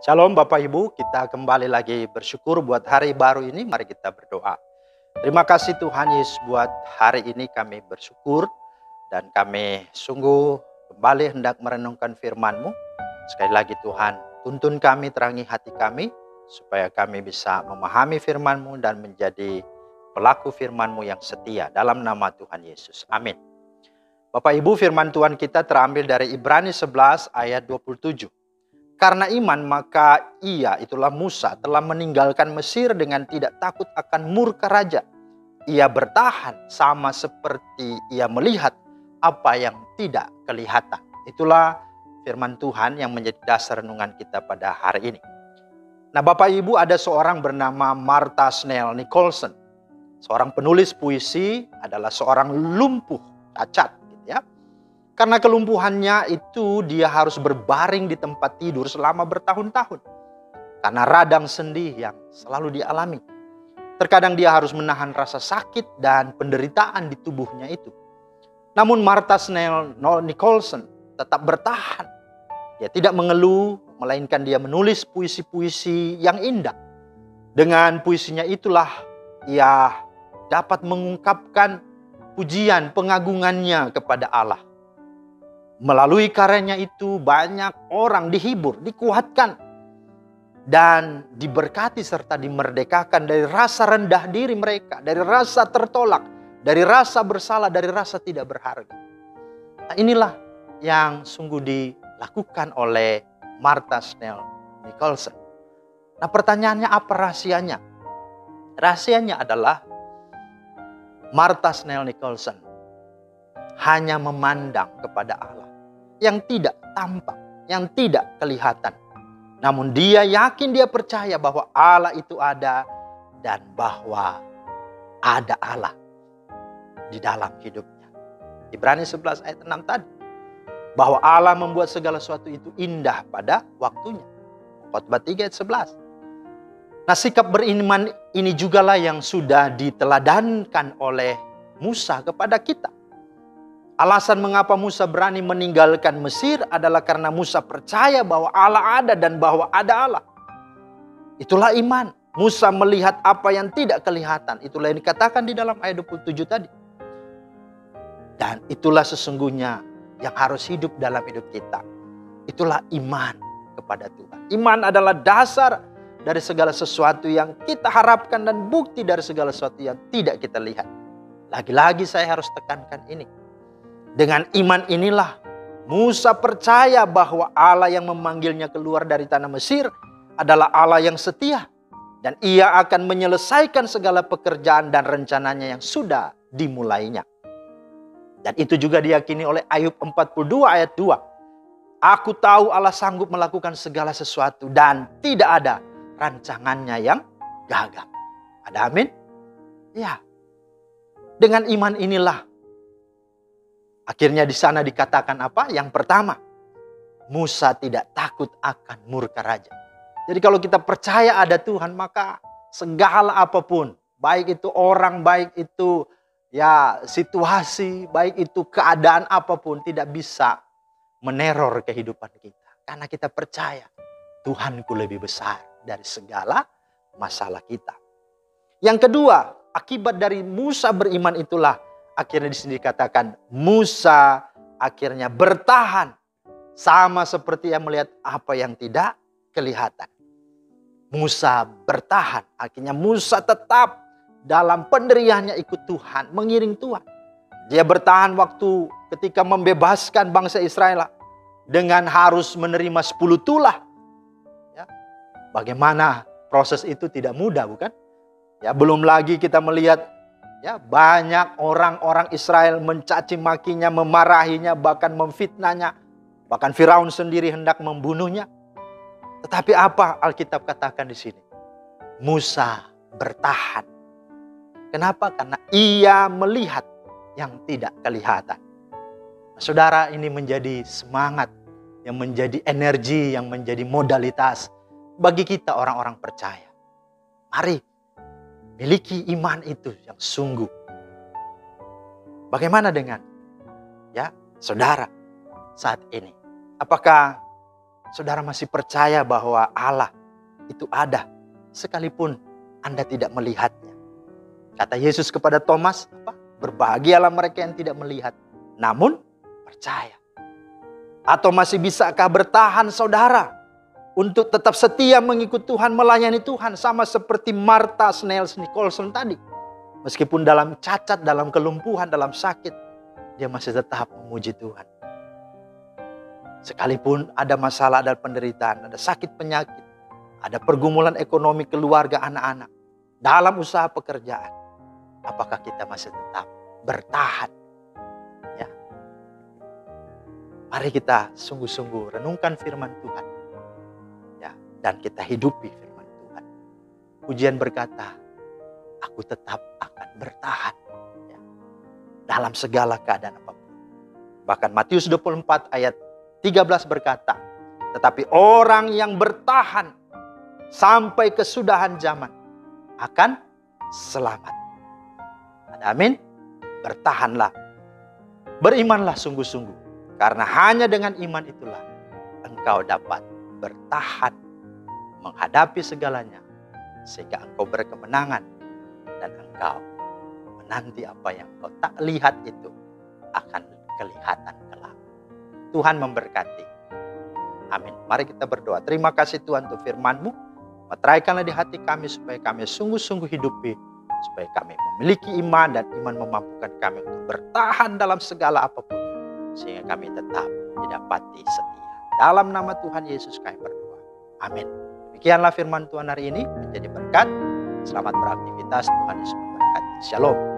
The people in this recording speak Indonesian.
Shalom Bapak Ibu, kita kembali lagi bersyukur buat hari baru ini. Mari kita berdoa. Terima kasih Tuhan Yesus buat hari ini kami bersyukur. Dan kami sungguh kembali hendak merenungkan firman-Mu. Sekali lagi Tuhan, tuntun kami, terangi hati kami. Supaya kami bisa memahami firman-Mu dan menjadi pelaku firman-Mu yang setia. Dalam nama Tuhan Yesus. Amin. Bapak Ibu, firman Tuhan kita terambil dari Ibrani 11 ayat 27. Karena iman maka ia, itulah Musa, telah meninggalkan Mesir dengan tidak takut akan murka raja. Ia bertahan sama seperti ia melihat apa yang tidak kelihatan. Itulah firman Tuhan yang menjadi dasar renungan kita pada hari ini. Nah Bapak Ibu, ada seorang bernama Martha Snell Nicholson. Seorang penulis puisi, adalah seorang lumpuh, cacat. Karena kelumpuhannya itu dia harus berbaring di tempat tidur selama bertahun-tahun. Karena radang sendi yang selalu dialami. Terkadang dia harus menahan rasa sakit dan penderitaan di tubuhnya itu. Namun Martha Snell Nicholson tetap bertahan. Dia tidak mengeluh, melainkan dia menulis puisi-puisi yang indah. Dengan puisinya itulah ia dapat mengungkapkan pujian pengagungannya kepada Allah. Melalui karyanya itu banyak orang dihibur, dikuatkan, dan diberkati serta dimerdekakan dari rasa rendah diri mereka, dari rasa tertolak, dari rasa bersalah, dari rasa tidak berharga. Nah, inilah yang sungguh dilakukan oleh Martha Snell Nicholson. Nah pertanyaannya apa rahasianya? Rahasianya adalah Martha Snell Nicholson hanya memandang kepada Allah yang tidak tampak, yang tidak kelihatan. Namun dia yakin, dia percaya bahwa Allah itu ada dan bahwa ada Allah di dalam hidupnya. Ibrani 11 ayat 6 tadi. Bahwa Allah membuat segala sesuatu itu indah pada waktunya. Khotbah 3 ayat 11. Nah sikap beriman ini jugalah yang sudah diteladankan oleh Musa kepada kita. Alasan mengapa Musa berani meninggalkan Mesir adalah karena Musa percaya bahwa Allah ada dan bahwa ada Allah. Itulah iman. Musa melihat apa yang tidak kelihatan. Itulah yang dikatakan di dalam ayat 27 tadi. Dan itulah sesungguhnya yang harus hidup dalam hidup kita. Itulah iman kepada Tuhan. Iman adalah dasar dari segala sesuatu yang kita harapkan dan bukti dari segala sesuatu yang tidak kita lihat. Lagi-lagi saya harus tekankan ini. Dengan iman inilah Musa percaya bahwa Allah yang memanggilnya keluar dari tanah Mesir adalah Allah yang setia. Dan ia akan menyelesaikan segala pekerjaan dan rencananya yang sudah dimulainya. Dan itu juga diyakini oleh Ayub 42 ayat 2. Aku tahu Allah sanggup melakukan segala sesuatu dan tidak ada rancangannya yang gagal. Ada amin? Ya. Dengan iman inilah akhirnya di sana dikatakan apa? Yang pertama, Musa tidak takut akan murka raja. Jadi kalau kita percaya ada Tuhan, maka segala apapun, baik itu orang, baik itu ya situasi, baik itu keadaan apapun, tidak bisa meneror kehidupan kita. Karena kita percaya Tuhanku lebih besar dari segala masalah kita. Yang kedua, akibat dari Musa beriman itulah akhirnya di sini dikatakan Musa akhirnya bertahan sama seperti yang melihat apa yang tidak kelihatan. Musa bertahan, akhirnya Musa tetap dalam pendiriannya ikut Tuhan, mengiring Tuhan. Dia bertahan waktu ketika membebaskan bangsa Israel dengan harus menerima 10 tulah. Ya. Bagaimana proses itu tidak mudah, bukan? Ya, belum lagi kita melihat ya, banyak orang-orang Israel mencaci makinya, memarahinya, bahkan memfitnahnya. Bahkan Firaun sendiri hendak membunuhnya. Tetapi apa Alkitab katakan di sini? Musa bertahan. Kenapa? Karena ia melihat yang tidak kelihatan. Nah, saudara, ini menjadi semangat, yang menjadi energi, yang menjadi modalitas bagi kita orang-orang percaya. Mari miliki iman itu yang sungguh. Bagaimana dengan ya saudara saat ini? Apakah saudara masih percaya bahwa Allah itu ada, sekalipun Anda tidak melihatnya. Kata Yesus kepada Thomas, berbahagialah mereka yang tidak melihat, namun percaya. Atau masih bisakah bertahan saudara untuk tetap setia mengikut Tuhan, melayani Tuhan, sama seperti Martha Snells Nicholson tadi. Meskipun dalam cacat, dalam kelumpuhan, dalam sakit, dia masih tetap memuji Tuhan. Sekalipun ada masalah, ada penderitaan, ada sakit penyakit, ada pergumulan ekonomi keluarga, anak-anak, dalam usaha pekerjaan, apakah kita masih tetap bertahan? Ya. Mari kita sungguh-sungguh renungkan firman Tuhan. Ya, dan kita hidupi firman Tuhan. Pujian berkata, aku tetap akan bertahan. Ya, dalam segala keadaan apapun. Bahkan Matius 24 ayat 13 berkata, tetapi orang yang bertahan sampai kesudahan zaman akan selamat. Amin. Bertahanlah. Berimanlah sungguh-sungguh. Karena hanya dengan iman itulah engkau dapat bertahan menghadapi segalanya. Sehingga engkau berkemenangan. Dan engkau menanti apa yang engkau tak lihat itu akan kelihatan kelak. Tuhan memberkati. Amin. Mari kita berdoa. Terima kasih Tuhan untuk firman-Mu. Meteraikanlah di hati kami supaya kami sungguh-sungguh hidupi. Supaya kami memiliki iman dan iman memampukan kami untuk bertahan dalam segala apapun. Sehingga kami tetap didapati setia. Dalam nama Tuhan Yesus kami berdoa. Amin. Demikianlah firman Tuhan hari ini menjadi berkat. Selamat beraktivitas. Tuhan Yesus memberkati. Shalom.